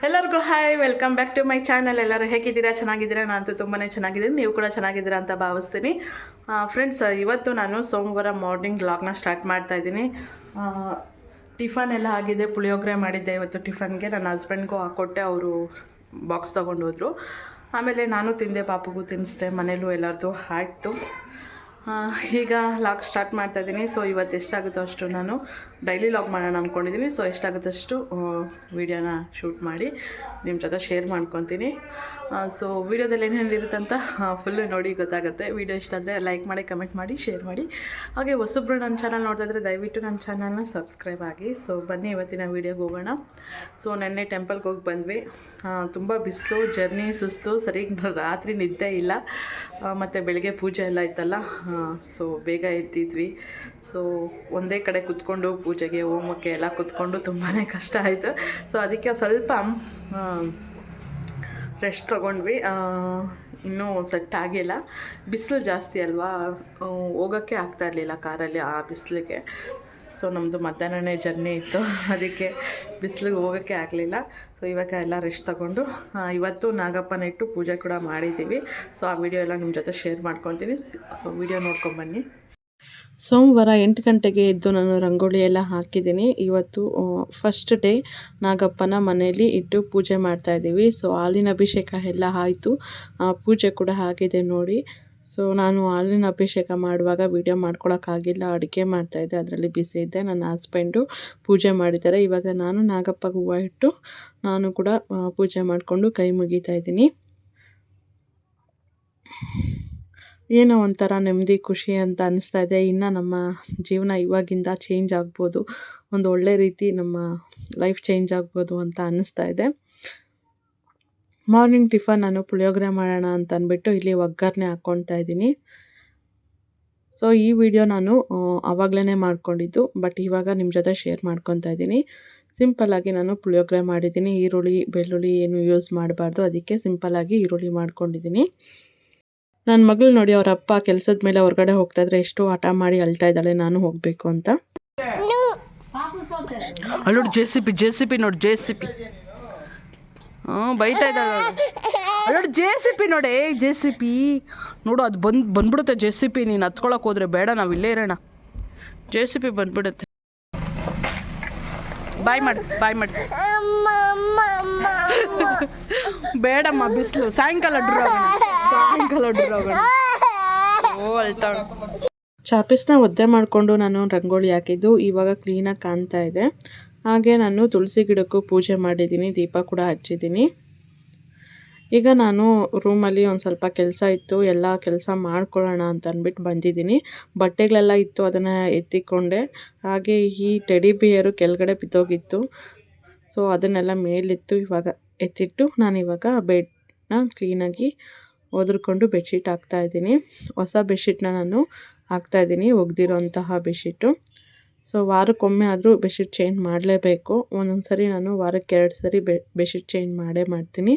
ಎಲ್ಲರಿಗೂ hi, welcome back to my channel. ಎಲ್ಲರೂ ಹೇಗಿದ್ದೀರಾ? ಚೆನ್ನಾಗಿದ್ದೀರಾ? ನಾನಂತೂ ತುಂಬಾ ಚೆನ್ನಾಗಿದ್ದೀನಿ. ನೀವು ಕೂಡ ಚೆನ್ನಾಗಿದ್ದೀರಾ ಅಂತ ಭಾವಿಸ್ತೀನಿ. ಫ್ರೆಂಡ್ಸ್, ಇವತ್ತು ನಾನು ಸೋಮವಾರ ಮಾರ್ನಿಂಗ್ ವ್ಲಾಗ್ನ ಸ್ಟಾರ್ಟ್ ಮಾಡ್ತಾ ಇದ್ದೀನಿ. ಟಿಫನ್ ಎಲ್ಲ ಆಗಿದೆ. ಪುಳಿಯೋಗರೆ ಮಾಡಿದ್ದೆ ಇವತ್ತು ಟಿಫನ್ಗೆ. ನನ್ನ ಹಸ್ಬೆಂಡ್ಗೂ ಹಾಕ್ಕೊಟ್ಟೆ, ಅವರು ಬಾಕ್ಸ್ ತೊಗೊಂಡು ಹೋದರು. ಆಮೇಲೆ ನಾನು ತಿಂದೆ, ಪಾಪುಗೂ ತಿನ್ನಿಸ್ದೆ, ಮನೇಲೂ ಎಲ್ಲರದು ಆಯಿತು. ಈಗ ಲಾಗ್ ಸ್ಟಾರ್ಟ್ ಮಾಡ್ತಾಯಿದ್ದೀನಿ. ಸೊ ಇವತ್ತು ಎಷ್ಟಾಗುತ್ತೋ ಅಷ್ಟು ನಾನು ಡೈಲಿ ಲಾಗ್ ಮಾಡೋಣ ಅಂದ್ಕೊಂಡಿದ್ದೀನಿ. ಸೊ ಎಷ್ಟಾಗುತ್ತಷ್ಟು ವೀಡಿಯೋನ ಶೂಟ್ ಮಾಡಿ ನಿಮ್ಮ ಜೊತೆ ಶೇರ್ ಮಾಡ್ಕೊತೀನಿ. ಸೊ ವೀಡಿಯೋದಲ್ಲಿ ಏನೇನಿರುತ್ತೆ ಅಂತ ಫುಲ್ಲು ನೋಡಿ ಗೊತ್ತಾಗುತ್ತೆ. ವೀಡಿಯೋ ಇಷ್ಟ ಆದರೆ ಲೈಕ್ ಮಾಡಿ, ಕಮೆಂಟ್ ಮಾಡಿ, ಶೇರ್ ಮಾಡಿ. ಹಾಗೆ ಹೊಸಬ್ರು ನನ್ನ ಚಾನಲ್ ನೋಡ್ತಾ ಇದ್ದರೆ ದಯವಿಟ್ಟು ನನ್ನ ಚಾನಲ್ನ ಸಬ್ಸ್ಕ್ರೈಬ್ ಆಗಿ. ಸೊ ಬನ್ನಿ ಇವತ್ತಿನ ವೀಡಿಯೋಗೆ ಹೋಗೋಣ. ಸೊ ನೆನ್ನೆ ಟೆಂಪಲ್ಗೆ ಹೋಗಿ ಬಂದ್ವಿ. ತುಂಬ ಬಿಸಿಲು, ಜರ್ನಿ ಸುಸ್ತು, ಸರಿಗೆ ರಾತ್ರಿ ನಿದ್ದೆ ಇಲ್ಲ. ಮತ್ತು ಬೆಳಗ್ಗೆ ಪೂಜೆ ಎಲ್ಲ ಇತ್ತಲ್ಲ, ಸೊ ಬೇಗ ಎದ್ದಿದ್ವಿ. ಸೊ ಒಂದೇ ಕಡೆ ಕುತ್ಕೊಂಡು ಪೂಜೆಗೆ, ಹೋಮಕ್ಕೆ ಎಲ್ಲ ಕುತ್ಕೊಂಡು ತುಂಬಾ ಕಷ್ಟ ಆಯಿತು. ಸೊ ಅದಕ್ಕೆ ಸ್ವಲ್ಪ ರೆಸ್ಟ್ ತೊಗೊಂಡ್ವಿ. ಇನ್ನೂ ಸೆಟ್ ಆಗಿಲ್ಲ. ಬಿಸಿಲು ಜಾಸ್ತಿ ಅಲ್ವಾ, ಹೋಗೋಕ್ಕೆ ಆಗ್ತಾಯಿರಲಿಲ್ಲ ಕಾರಲ್ಲಿ ಆ ಬಿಸಿಲಿಗೆ. ಸೊ ನಮ್ಮದು ಮಧ್ಯಾಹ್ನನೇ ಜರ್ನಿ ಇತ್ತು, ಅದಕ್ಕೆ ಬಿಸಿಲಿಗೆ ಹೋಗೋಕ್ಕೆ ಆಗಲಿಲ್ಲ. ಸೊ ಇವಾಗ ಎಲ್ಲ ರೆಸ್ಟ್ ತೊಗೊಂಡು ಇವತ್ತು ನಾಗಪ್ಪನ ಇಟ್ಟು ಪೂಜೆ ಕೂಡ ಮಾಡಿದ್ದೀವಿ. ಸೊ ಆ ವಿಡಿಯೋ ಎಲ್ಲ ನಿಮ್ಮ ಜೊತೆ ಶೇರ್ ಮಾಡ್ಕೊತೀನಿ. ಸೊ ವಿಡಿಯೋ ನೋಡ್ಕೊಂಬನ್ನಿ. ಸೋಮವಾರ 8 ಗಂಟೆಗೆ ಎದ್ದು ನಾನು ರಂಗೋಲಿ ಎಲ್ಲ ಹಾಕಿದ್ದೀನಿ. ಇವತ್ತು ಫಸ್ಟ್ ಡೇ ನಾಗಪ್ಪನ ಮನೆಯಲ್ಲಿ ಇಟ್ಟು ಪೂಜೆ ಮಾಡ್ತಾಯಿದ್ದೀವಿ. ಸೊ ಹಾಲಿನ ಅಭಿಷೇಕ ಎಲ್ಲ ಆಯಿತು, ಪೂಜೆ ಕೂಡ ಆಗಿದೆ ನೋಡಿ. ಸೊ ನಾನು ಹಾಲಿನ ಅಭಿಷೇಕ ಮಾಡುವಾಗ ವೀಡಿಯೋ ಮಾಡ್ಕೊಳಕ್ಕಾಗಿಲ್ಲ, ಅಡುಗೆ ಮಾಡ್ತಾಯಿದ್ದೆ, ಅದರಲ್ಲಿ ಬಿಸಿ ಇದ್ದೆ. ನನ್ನ ಹಸ್ಬೆಂಡು ಪೂಜೆ ಮಾಡಿದ್ದಾರೆ. ಇವಾಗ ನಾನು ನಾಗಪ್ಪಗೆ ಹೂವು ಇಟ್ಟು ನಾನು ಕೂಡ ಪೂಜೆ ಮಾಡಿಕೊಂಡು ಕೈ ಮುಗಿತಾ ಇದ್ದೀನಿ. ಏನೋ ಒಂಥರ ನೆಮ್ಮದಿ, ಖುಷಿ ಅಂತ ಅನ್ನಿಸ್ತಾ ಇದೆ. ಇನ್ನು ನಮ್ಮ ಜೀವನ ಇವಾಗಿಂದ ಚೇಂಜ್ ಆಗ್ಬೋದು, ಒಂದು ಒಳ್ಳೆ ರೀತಿ ನಮ್ಮ ಲೈಫ್ ಚೇಂಜ್ ಆಗ್ಬೋದು ಅಂತ ಅನ್ನಿಸ್ತಾ ಇದೆ. ಮಾರ್ನಿಂಗ್ ಟಿಫನ್ ನಾನು ಪುಳಿಯೋಗರೆ ಮಾಡೋಣ ಅಂತ ಅಂದ್ಬಿಟ್ಟು ಇಲ್ಲಿ ಒಗ್ಗರಣೆ ಹಾಕ್ಕೊಳ್ತಾ ಇದ್ದೀನಿ. ಸೊ ಈ ವಿಡಿಯೋ ನಾನು ಆವಾಗಲೇ ಮಾಡ್ಕೊಂಡಿದ್ದು, ಬಟ್ ಇವಾಗ ನಿಮ್ಮ ಜೊತೆ ಶೇರ್ ಮಾಡ್ಕೊತಾ ಇದ್ದೀನಿ. ಸಿಂಪಲ್ಲಾಗಿ ನಾನು ಪುಳಿಯೋಗರೆ ಮಾಡಿದ್ದೀನಿ. ಈರುಳ್ಳಿ, ಬೆಳ್ಳುಳ್ಳಿ ಏನು ಯೂಸ್ ಮಾಡಬಾರ್ದು, ಅದಕ್ಕೆ ಸಿಂಪಲ್ಲಾಗಿ ಈರುಳ್ಳಿ ಮಾಡ್ಕೊಂಡಿದ್ದೀನಿ. ನನ್ನ ಮಗಳು ನೋಡಿ, ಅವರ ಅಪ್ಪ ಕೆಲಸದ ಮೇಲೆ ಹೊರಗಡೆ ಹೋಗ್ತಾಯಿದ್ರೆ ಎಷ್ಟು ಹಠ ಮಾಡಿ ಅಳ್ತಾ ಇದ್ದಾಳೆ ನಾನು ಹೋಗಬೇಕು ಅಂತ. ಅಲ್ಲೋಡಿ ಜೆ.ಸಿ.ಪಿ ನೋಡಿ, ಜೆ.ಸಿ.ಪಿ ಬೈತಾ ಇದ್ದಾಳೆ. ಅಲ್ಲೋಡಿ ಜೆ.ಸಿ.ಪಿ ನೋಡಿ, ಜೆ.ಸಿ.ಪಿ ನೋಡು, ಅದು ಬಂದ್ಬಿಡುತ್ತೆ ಜೆ.ಸಿ.ಪಿ. ನೀನು ಹತ್ಕೊಳಕ್ಕೆ ಹೋದ್ರೆ ಬೇಡ, ನಾವು ಇಲ್ಲೇ ಇರೋಣ. ಜೆ.ಸಿ.ಪಿ ಬಂದ್ಬಿಡುತ್ತೆ. ಬಾಯ್ ಮಾಡಿ ಬೇಡಮ್ಮ, ಬಿಸಿಲು. ಸಾಯಂಕಾಲ ಓ ಅಳ್ತಾಳ. ಚಾಪೀಸ್ನ ಒದ್ದೆ ಮಾಡಿಕೊಂಡು ನಾನು ರಂಗೋಲಿ ಹಾಕಿದ್ದು ಇವಾಗ ಕ್ಲೀನಾಗಿ ಕಾಣ್ತಾ ಇದೆ. ಹಾಗೆ ನಾನು ತುಳಸಿ ಗಿಡಕ್ಕೂ ಪೂಜೆ ಮಾಡಿದ್ದೀನಿ, ದೀಪ ಕೂಡ ಹಚ್ಚಿದ್ದೀನಿ. ಈಗ ನಾನು ರೂಮಲ್ಲಿ ಒಂದು ಸ್ವಲ್ಪ ಕೆಲಸ ಇತ್ತು, ಎಲ್ಲ ಕೆಲಸ ಮಾಡ್ಕೊಳ್ಳೋಣ ಅಂತ ಅಂದ್ಬಿಟ್ಟು ಬಂದಿದ್ದೀನಿ. ಬಟ್ಟೆಗಳೆಲ್ಲ ಇತ್ತು, ಅದನ್ನು ಎತ್ತಿಕೊಂಡೆ. ಹಾಗೆ ಈ ಟೆಡಿ ಬಿಯರು ಕೆಳಗಡೆ ಬಿದ್ದೋಗಿತ್ತು, ಸೊ ಅದನ್ನೆಲ್ಲ ಮೇಲಿತ್ತು. ಇವಾಗ ಎತ್ತಿಟ್ಟು ನಾನಿವಾಗ ಬೆಡ್ನ ಕ್ಲೀನಾಗಿ ಒದ್ರಿಕೊಂಡು ಬೆಡ್ಶೀಟ್ ಹಾಕ್ತಾಯಿದ್ದೀನಿ. ಹೊಸ ಬೆಡ್ಶೀಟ್ನ ನಾನು ಹಾಕ್ತಾಯಿದ್ದೀನಿ, ಒಗ್ದಿರೋಂತಹ ಬೆಡ್ಶೀಟು. ಸೊ ವಾರಕ್ಕೊಮ್ಮೆ ಆದರೂ ಬೆಡ್ಶೀಟ್ ಚೇಂಜ್ ಮಾಡಲೇಬೇಕು. ಒಂದೊಂದು ಸರಿ ನಾನು ವಾರಕ್ಕೆ 2 ಸರಿ ಬೆಡ್ಶೀಟ್ ಚೇಂಜ್ ಮಾಡ್ತೀನಿ.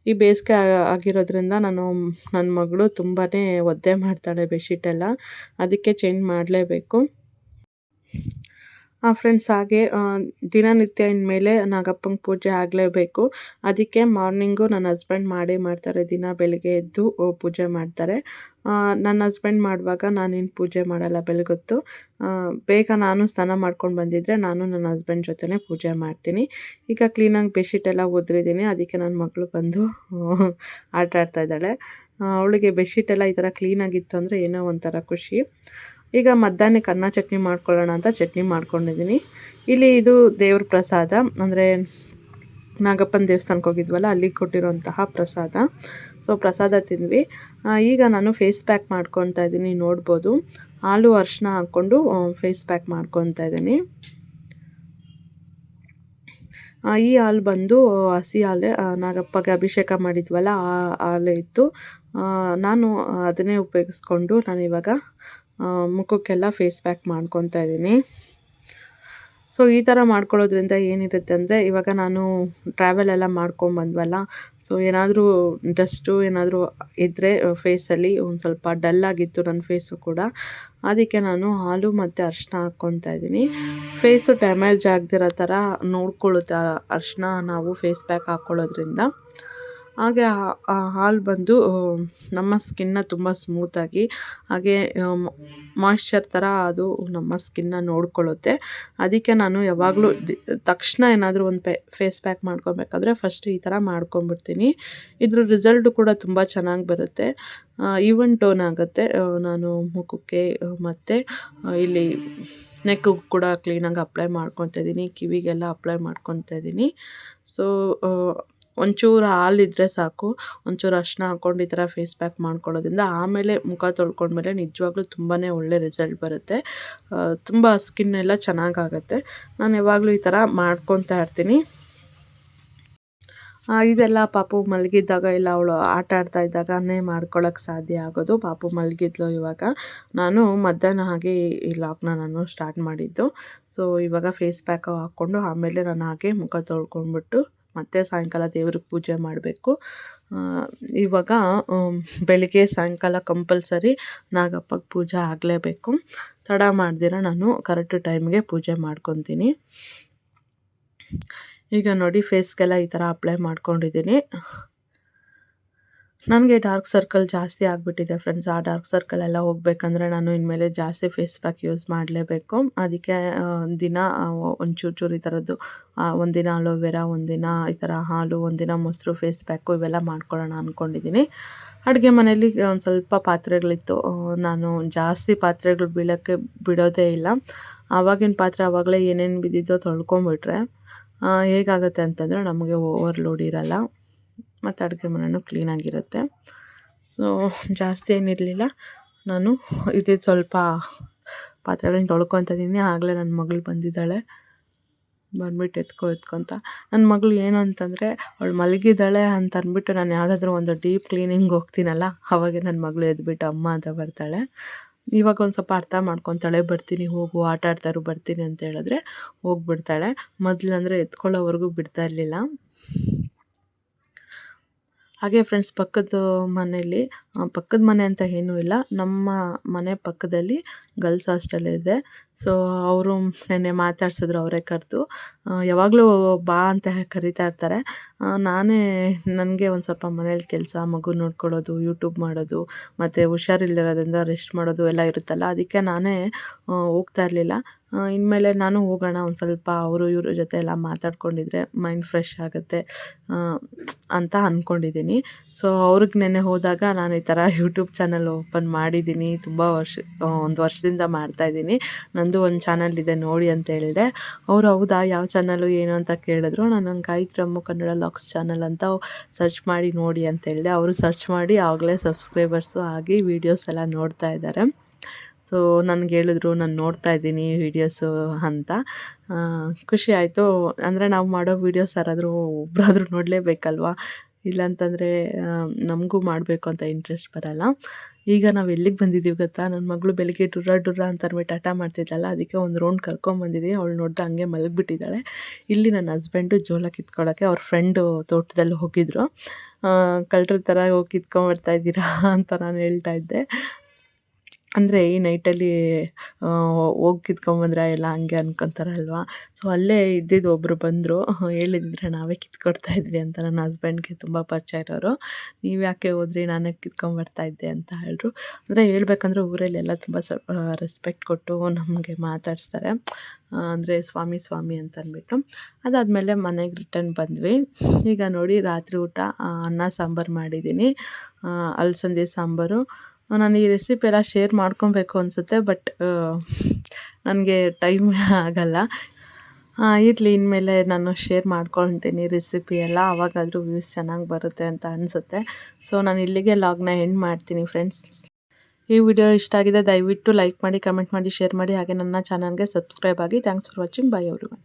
ಈ ಬೇಸಿಗೆ ಆಗಿರೋದ್ರಿಂದ ನನ್ನ ಮಗಳು ತುಂಬಾ ಒದ್ದೆ ಮಾಡ್ತಾಳೆ ಬೆಡ್ಶೀಟೆಲ್ಲ, ಅದಕ್ಕೆ ಚೇಂಜ್ ಮಾಡಲೇಬೇಕು. ಫ್ರೆಂಡ್ಸ್, ಹಾಗೆ ದಿನನಿತ್ಯ ಇನ್ಮೇಲೆ ನಾಗಪ್ಪಂಗೆ ಪೂಜೆ ಆಗಲೇಬೇಕು. ಅದಕ್ಕೆ ಮಾರ್ನಿಂಗು ನನ್ನ ಹಸ್ಬೆಂಡ್ ಮಾಡ್ತಾರೆ. ದಿನ ಬೆಳಗ್ಗೆ ಎದ್ದು ಪೂಜೆ ಮಾಡ್ತಾರೆ. ನನ್ನ ಹಸ್ಬೆಂಡ್ ಮಾಡುವಾಗ ನಾನೇನು ಪೂಜೆ ಮಾಡಲ್ಲ. ಬೆಳಗೊತ್ತು ಬೇಗ ನಾನು ಸ್ನಾನ ಮಾಡ್ಕೊಂಡು ಬಂದಿದ್ದರೆ ನಾನು ನನ್ನ ಹಸ್ಬೆಂಡ್ ಜೊತೆನೇ ಪೂಜೆ ಮಾಡ್ತೀನಿ. ಈಗ ಕ್ಲೀನಾಗಿ ಬೆಡ್ಶೀಟೆಲ್ಲ ಒದ್ರಿದ್ದೀನಿ. ಅದಕ್ಕೆ ನನ್ನ ಮಗಳು ಬಂದು ಆಟ ಆಡ್ತಾ ಇದ್ದಾಳೆ. ಅವಳಿಗೆ ಬೆಡ್ಶೀಟೆಲ್ಲ ಈ ಥರ ಕ್ಲೀನಾಗಿತ್ತು ಅಂದರೆ ಏನೋ ಒಂಥರ ಖುಷಿ. ಈಗ ಮಧ್ಯಾಹ್ನಕ್ಕೆ ಅನ್ನ ಚಟ್ನಿ ಮಾಡ್ಕೊಳ್ಳೋಣ ಅಂತ ಚಟ್ನಿ ಮಾಡ್ಕೊಂಡಿದ್ದೀನಿ. ಇಲ್ಲಿ ಇದು ದೇವ್ರ ಪ್ರಸಾದ, ಅಂದರೆ ನಾಗಪ್ಪನ ದೇವಸ್ಥಾನಕ್ಕೆ ಹೋಗಿದ್ವಲ್ಲ, ಅಲ್ಲಿಗೆ ಕೊಟ್ಟಿರೋಂತಹ ಪ್ರಸಾದ. ಸೊ ಪ್ರಸಾದ ತಿಂದ್ವಿ. ಈಗ ನಾನು ಫೇಸ್ ಪ್ಯಾಕ್ ಮಾಡ್ಕೊತಾ ಇದ್ದೀನಿ. ನೋಡ್ಬೋದು, ಹಾಲು ಅರಿಶಿನ ಹಾಕ್ಕೊಂಡು ಫೇಸ್ ಪ್ಯಾಕ್ ಮಾಡ್ಕೊತಾ ಇದ್ದೀನಿ. ಈ ಹಾಲು ಬಂದು ಹಸಿ ಹಾಲೆ, ನಾಗಪ್ಪಗೆ ಅಭಿಷೇಕ ಮಾಡಿದ್ವಲ್ಲ ಆ ಹಾಲೇ ಇತ್ತು. ನಾನು ಅದನ್ನೇ ಉಪಯೋಗಿಸ್ಕೊಂಡು ನಾನಿವಾಗ ಮುಖಕ್ಕೆಲ್ಲ ಫೇಸ್ ಪ್ಯಾಕ್ ಮಾಡ್ಕೊತಾ ಇದ್ದೀನಿ. ಸೊ ಸೊ ಈ ಥರ ಮಾಡ್ಕೊಳ್ಳೋದ್ರಿಂದ ಏನಿರುತ್ತೆ ಅಂದರೆ, ಇವಾಗ ನಾನು ಟ್ರಾವೆಲ್ ಎಲ್ಲ ಮಾಡ್ಕೊಂಬಂದ್ವಲ್ಲ, ಸೊ ಏನಾದರೂ ಡಸ್ಟು ಏನಾದರೂ ಇದ್ದರೆ ಫೇಸಲ್ಲಿ ಒಂದು ಸ್ವಲ್ಪ ಡಲ್ ಆಗಿತ್ತು ನನ್ನ ಫೇಸು ಕೂಡ. ಅದಕ್ಕೆ ನಾನು ಹಾಲು ಮತ್ತು ಅರಿಶಿನ ಹಾಕ್ಕೊತಾ ಇದ್ದೀನಿ. ಫೇಸು ಡ್ಯಾಮೇಜ್ ಆಗದಿರೋ ಥರ ನೋಡ್ಕೊಳ್ಳುತ್ತೆ ಅರಿಶಿನ ನಾವು ಫೇಸ್ ಪ್ಯಾಕ್ ಹಾಕ್ಕೊಳ್ಳೋದ್ರಿಂದ. ಹಾಗೆ ಆ ಹಾಲು ಬಂದು ನಮ್ಮ ಸ್ಕಿನ್ನ ತುಂಬ ಸ್ಮೂತಾಗಿ, ಹಾಗೆ ಮಾಯ್ಶ್ಚರ್ ಥರ ಅದು ನಮ್ಮ ಸ್ಕಿನ್ನ ನೋಡ್ಕೊಳ್ಳುತ್ತೆ. ಅದಕ್ಕೆ ನಾನು ಯಾವಾಗಲೂ ತಕ್ಷಣ ಏನಾದರೂ ಒಂದು ಫೇಸ್ ಪ್ಯಾಕ್ ಮಾಡ್ಕೊಬೇಕಾದ್ರೆ ಫಸ್ಟ್ ಈ ಥರ ಮಾಡ್ಕೊಂಬಿಡ್ತೀನಿ. ಇದ್ರ ರಿಸಲ್ಟು ಕೂಡ ತುಂಬ ಚೆನ್ನಾಗಿ ಬರುತ್ತೆ. ಈವನ್ ಟೋನ್ ಆಗುತ್ತೆ. ನಾನು ಮುಖಕ್ಕೆ ಮತ್ತು ಇಲ್ಲಿ ನೆಕ್ಕಿಗೂ ಕೂಡ ಕ್ಲೀನಾಗಿ ಅಪ್ಲೈ ಮಾಡ್ಕೊತಾ ಇದ್ದೀನಿ, ಕಿವಿಗೆಲ್ಲ ಅಪ್ಲೈ ಮಾಡ್ಕೊತಾ ಇದ್ದೀನಿ. ಸೊ ಒಂಚೂರು ಹಾಲಿದ್ರೆ ಸಾಕು, ಒಂಚೂರು ಅರಿಶಿನ ಹಾಕ್ಕೊಂಡು ಈ ಥರ ಫೇಸ್ ಪ್ಯಾಕ್ ಮಾಡ್ಕೊಳ್ಳೋದ್ರಿಂದ ಆಮೇಲೆ ಮುಖ ತೊಳ್ಕೊಂಡ್ಮೇಲೆ ನಿಜವಾಗ್ಲೂ ತುಂಬಾ ಒಳ್ಳೆ ರಿಸಲ್ಟ್ ಬರುತ್ತೆ. ತುಂಬ ಸ್ಕಿನ್ ಎಲ್ಲ ಚೆನ್ನಾಗಾಗುತ್ತೆ. ನಾನು ಯಾವಾಗಲೂ ಈ ಥರ ಮಾಡ್ಕೊತಾ ಇರ್ತೀನಿ. ಇದೆಲ್ಲ ಪಾಪು ಮಲಗಿದ್ದಾಗ ಇಲ್ಲ ಅವಳು ಆಟ ಆಡ್ತಾ ಇದ್ದಾಗನೇ ಮಾಡ್ಕೊಳ್ಳೋಕ್ಕೆ ಸಾಧ್ಯ ಆಗೋದು. ಪಾಪು ಮಲಗಿದ್ಲು ಇವಾಗ. ನಾನು ಮಧ್ಯಾಹ್ನ ಹಾಗೆ ಈ ಲಾಗ್ನ ನಾನು ಸ್ಟಾರ್ಟ್ ಮಾಡಿದ್ದು. ಸೊ ಇವಾಗ ಫೇಸ್ ಪ್ಯಾಕ್ ಹಾಕ್ಕೊಂಡು ಆಮೇಲೆ ನಾನು ಹಾಗೆ ಮುಖ ತೊಳ್ಕೊಂಡ್ಬಿಟ್ಟು ಮತ್ತೆ ಸಾಯಂಕಾಲ ದೇವ್ರಿಗೆ ಪೂಜೆ ಮಾಡಬೇಕು. ಇವಾಗ ಬೆಳಿಗ್ಗೆ ಸಾಯಂಕಾಲ ಕಂಪಲ್ಸರಿ ನಾಗಪ್ಪಗೆ ಪೂಜೆ ಆಗಲೇಬೇಕು. ತಡ ಮಾಡ್ದಿರ ನಾನು ಕರೆಕ್ಟ್ ಟೈಮ್ಗೆ ಪೂಜೆ ಮಾಡ್ಕೊತೀನಿ. ಈಗ ನೋಡಿ ಫೇಸ್ಗೆಲ್ಲ ಈ ಥರ ಅಪ್ಲೈ ಮಾಡ್ಕೊಂಡಿದ್ದೀನಿ. ನನಗೆ ಡಾರ್ಕ್ ಸರ್ಕಲ್ ಜಾಸ್ತಿ ಆಗಿಬಿಟ್ಟಿದೆ ಫ್ರೆಂಡ್ಸ್. ಆ ಡಾರ್ಕ್ ಸರ್ಕಲ್ ಎಲ್ಲ ಹೋಗಬೇಕಂದ್ರೆ ನಾನು ಇನ್ಮೇಲೆ ಜಾಸ್ತಿ ಫೇಸ್ ಪ್ಯಾಕ್ ಯೂಸ್ ಮಾಡಲೇಬೇಕು. ಅದಕ್ಕೆ ದಿನ ಒಂಚೂರು ಈ ಥರದ್ದು ಒಂದಿನ ಅಲೋವೆರಾ, ಒಂದಿನ ಈ ಥರ ಹಾಲು, ಒಂದಿನ ಮೊಸರು ಫೇಸ್ ಪ್ಯಾಕು ಇವೆಲ್ಲ ಮಾಡ್ಕೊಳ್ಳೋಣ ಅಂದ್ಕೊಂಡಿದ್ದೀನಿ. ಅಡುಗೆ ಮನೆಯಲ್ಲಿ ಒಂದು ಸ್ವಲ್ಪ ಪಾತ್ರೆಗಳಿತ್ತು. ನಾನು ಜಾಸ್ತಿ ಪಾತ್ರೆಗಳು ಬೀಳೋಕ್ಕೆ ಬಿಡೋದೇ ಇಲ್ಲ. ಆವಾಗಿನ ಪಾತ್ರೆ ಆವಾಗಲೇ ಏನೇನು ಬಿದ್ದಿದ್ದೋ ತೊಳ್ಕೊಂಬಿಟ್ರೆ ಹೇಗಾಗುತ್ತೆ ಅಂತಂದರೆ ನಮಗೆ ಓವರ್ಲೋಡ್ ಇರೋಲ್ಲ ಮತ್ತು ಅಡುಗೆ ಮನೆಯೂ ಕ್ಲೀನಾಗಿರುತ್ತೆ. ಸೊ ಜಾಸ್ತಿ ಏನಿರಲಿಲ್ಲ. ನಾನು ಇದ್ದಿದ್ದು ಸ್ವಲ್ಪ ಪಾತ್ರೆಗಳನ್ನ ತೊಳ್ಕೊತಾ ಇದ್ದೀನಿ. ಆಗಲೇ ನನ್ನ ಮಗಳು ಬಂದಿದ್ದಾಳೆ. ಬಂದ್ಬಿಟ್ಟು ಎತ್ಕೊತ ನನ್ನ ಮಗಳು ಏನು ಅಂತಂದರೆ, ಅವಳು ಮಲಗಿದ್ದಾಳೆ ಅಂತ ಅಂದ್ಬಿಟ್ಟು ನಾನು ಯಾವುದಾದ್ರೂ ಒಂದು ಡೀಪ್ ಕ್ಲೀನಿಂಗ್ ಹೋಗ್ತೀನಲ್ಲ, ಅವಾಗೆ ನನ್ನ ಮಗಳು ಎದ್ಬಿಟ್ಟು ಅಮ್ಮ ಅಂತ ಬರ್ತಾಳೆ. ಇವಾಗ ಒಂದು ಸ್ವಲ್ಪ ಅರ್ಥ ಮಾಡ್ಕೊತಾಳೆ. ಬರ್ತೀನಿ ಹೋಗು, ಆಟ ಆಡ್ತಾರು, ಬರ್ತೀನಿ ಅಂತ ಹೇಳಿದ್ರೆ ಹೋಗ್ಬಿಡ್ತಾಳೆ. ಮೊದಲಂದರೆ ಎತ್ಕೊಳ್ಳೋವರೆಗೂ ಬಿಡ್ತಾ ಇರಲಿಲ್ಲ. ಹಾಗೆ ಫ್ರೆಂಡ್ಸ್, ಪಕ್ಕದ ಮನೆಯಲ್ಲಿ, ಪಕ್ಕದ ಮನೆ ಅಂತ ಏನೂ ಇಲ್ಲ, ನಮ್ಮ ಮನೆ ಪಕ್ಕದಲ್ಲಿ ಗರ್ಲ್ಸ್ ಹಾಸ್ಟೆಲ್ ಇದೆ. ಸೊ ಅವರು ನೆನ್ನೆ ಮಾತಾಡ್ಸಿದ್ರು, ಅವರೇ ಕರೆದು ಯಾವಾಗಲೂ ಬಾ ಅಂತ ಕರಿತಾ ಇರ್ತಾರೆ. ನಾನೇ ನನಗೆ ಒಂದು ಸ್ವಲ್ಪ ಮನೇಲಿ ಕೆಲಸ, ಮಗು ನೋಡ್ಕೊಳ್ಳೋದು, ಯೂಟ್ಯೂಬ್ ಮಾಡೋದು ಮತ್ತು ಹುಷಾರಿಲ್ದಿರೋದ್ರಿಂದ ರೆಸ್ಟ್ ಮಾಡೋದು ಎಲ್ಲ ಇರುತ್ತಲ್ಲ, ಅದಕ್ಕೆ ನಾನೇ ಹೋಗ್ತಾ ಇರಲಿಲ್ಲ. ಇನ್ಮೇಲೆ ನಾನು ಹೋಗೋಣ, ಒಂದು ಸ್ವಲ್ಪ ಅವರು ಇವ್ರ ಜೊತೆ ಎಲ್ಲ ಮಾತಾಡ್ಕೊಂಡಿದ್ರೆ ಮೈಂಡ್ ಫ್ರೆಶ್ ಆಗುತ್ತೆ ಅಂತ ಅಂದ್ಕೊಂಡಿದ್ದೀನಿ. ಸೊ ಅವ್ರಿಗೆ ನೆನ್ನೆ ಹೋದಾಗ ನಾನು ಈ ಥರ ಯೂಟ್ಯೂಬ್ ಚಾನಲ್ ಓಪನ್ ಮಾಡಿದ್ದೀನಿ. ತುಂಬ ಒಂದು ವರ್ಷದಿಂದ ಮಾಡ್ತಾಯಿದ್ದೀನಿ. ನಂದು ಒಂದು ಚಾನಲ್ ಇದೆ ನೋಡಿ ಅಂತ ಹೇಳಿದೆ. ಅವರು ಹೌದಾ, ಯಾವ ಚಾನಲು ಏನು ಅಂತ ಕೇಳಿದ್ರು. ನಾನು ಗಾಯತ್ರಿ ಅಮ್ಮು ಕನ್ನಡ ಲಾಗ್ಸ್ ಚಾನಲ್ ಅಂತ ಸರ್ಚ್ ಮಾಡಿ ನೋಡಿ ಅಂತ ಹೇಳಿದೆ. ಅವರು ಸರ್ಚ್ ಮಾಡಿ ಆಗಲೇ ಸಬ್ಸ್ಕ್ರೈಬರ್ಸು ಆಗಿ ವೀಡಿಯೋಸ್ ಎಲ್ಲ ನೋಡ್ತಾ ಇದ್ದಾರೆ. ಸೊ ನನಗೆ ಹೇಳಿದ್ರು, ನಾನು ನೋಡ್ತಾ ಇದ್ದೀನಿ ವೀಡಿಯೋಸು ಅಂತ. ಖುಷಿ ಆಯಿತು. ಅಂದರೆ ನಾವು ಮಾಡೋ ವೀಡಿಯೋಸ್ ಯಾರಾದರೂ ಒಬ್ಬರಾದ್ರೂ ನೋಡಲೇಬೇಕಲ್ವ, ಇಲ್ಲಾಂತಂದರೆ ನಮಗೂ ಮಾಡಬೇಕು ಅಂತ ಇಂಟ್ರೆಸ್ಟ್ ಬರೋಲ್ಲ. ಈಗ ನಾವು ಎಲ್ಲಿಗೆ ಬಂದಿದ್ದೀವಿ ಗೊತ್ತಾ, ನನ್ನ ಮಗಳು ಬೆಳಿಗ್ಗೆ ಡುರ್ರ ಅಂತ ಅಂದ್ಬಿಟ್ಟು ಹಠ ಮಾಡ್ತಿದ್ದಲ್ಲ, ಅದಕ್ಕೆ ಒಂದು ರೌಂಡ್ ಕರ್ಕೊಂಬಂದಿದ್ದೀನಿ. ಅವಳು ನೋಡಿದ್ರೆ ಹಂಗೆ ಮಲಗಿಬಿಟ್ಟಿದ್ದಾಳೆ. ಇಲ್ಲಿ ನನ್ನ ಹಸ್ಬೆಂಡು ಜೋಳ ಕಿತ್ಕೊಳ್ಳೋಕ್ಕೆ ಅವ್ರ ಫ್ರೆಂಡು ತೋಟದಲ್ಲಿ ಹೋಗಿದ್ರು. ಕಳ್ಳರ ಥರ ಹೋಗಿ ಕಿತ್ಕೊಂಬರ್ತಾ ಇದ್ದೀರಾ ಅಂತ ನಾನು ಹೇಳ್ತಾ ಇದ್ದೆ. ಅಂದರೆ ಈ ನೈಟಲ್ಲಿ ಹೋಗಿ ಕಿತ್ಕೊಂಬಂದ್ರೆ ಎಲ್ಲ ಹಂಗೆ ಅನ್ಕೊತಾರಲ್ವ. ಸೊ ಅಲ್ಲೇ ಇದ್ದಿದ್ದು ಒಬ್ಬರು ಬಂದರು, ಹೇಳಿದ್ರೆ ನಾವೇ ಕಿತ್ಕೊಡ್ತಾ ಇದ್ವಿ ಅಂತ. ನನ್ನ ಹಸ್ಬೆಂಡ್ಗೆ ತುಂಬ ಪರಿಚಯ ಇರೋರು. ನೀವು ಯಾಕೆ ಹೋದ್ರಿ, ನಾನೇ ಕಿತ್ಕೊಂಬರ್ತಾ ಇದ್ದೆ ಅಂತ ಹೇಳಿದ್ರು. ಅಂದರೆ ಹೇಳ್ಬೇಕಂದ್ರೆ ಊರಲ್ಲೆಲ್ಲ ತುಂಬ ರೆಸ್ಪೆಕ್ಟ್ ಕೊಟ್ಟು ನಮಗೆ ಮಾತಾಡಿಸ್ತಾರೆ. ಅಂದರೆ ಸ್ವಾಮಿ ಅಂತ ಅಂದ್ಬಿಟ್ಟು. ಅದಾದಮೇಲೆ ಮನೆಗೆ ರಿಟರ್ನ್ ಬಂದ್ವಿ. ಈಗ ನೋಡಿ ರಾತ್ರಿ ಊಟ ಅನ್ನ ಸಾಂಬಾರು ಮಾಡಿದ್ದೀನಿ, ಅಲಸಂದೆ ಸಾಂಬಾರು. ನಾನು ಈ ರೆಸಿಪಿ ಎಲ್ಲ ಶೇರ್ ಮಾಡ್ಕೊಬೇಕು ಅನಿಸುತ್ತೆ, ಬಟ್ ನನಗೆ ಟೈಮ್ ಆಗಲ್ಲ. ಇರಲಿ, ಇನ್ಮೇಲೆ ನಾನು ಶೇರ್ ಮಾಡ್ಕೊಳ್ತೀನಿ ರೆಸಿಪಿ ಎಲ್ಲ, ಆವಾಗಾದರೂ ವ್ಯೂಸ್ ಚೆನ್ನಾಗಿ ಬರುತ್ತೆ ಅಂತ ಅನಿಸುತ್ತೆ. ಸೊ ನಾನು ಇಲ್ಲಿಗೆ ಲಾಗ್ನ ಎಂಡ್ ಮಾಡ್ತೀನಿ ಫ್ರೆಂಡ್ಸ್. ಈ ವಿಡಿಯೋ ಇಷ್ಟ ಆಗಿದೆ ದಯವಿಟ್ಟು ಲೈಕ್ ಮಾಡಿ, ಕಮೆಂಟ್ ಮಾಡಿ, ಶೇರ್ ಮಾಡಿ, ಹಾಗೆ ನನ್ನ ಚಾನಲ್ಗೆ ಸಬ್ಸ್ಕ್ರೈಬ್ ಆಗಿ. Thanks for watching. By everyone.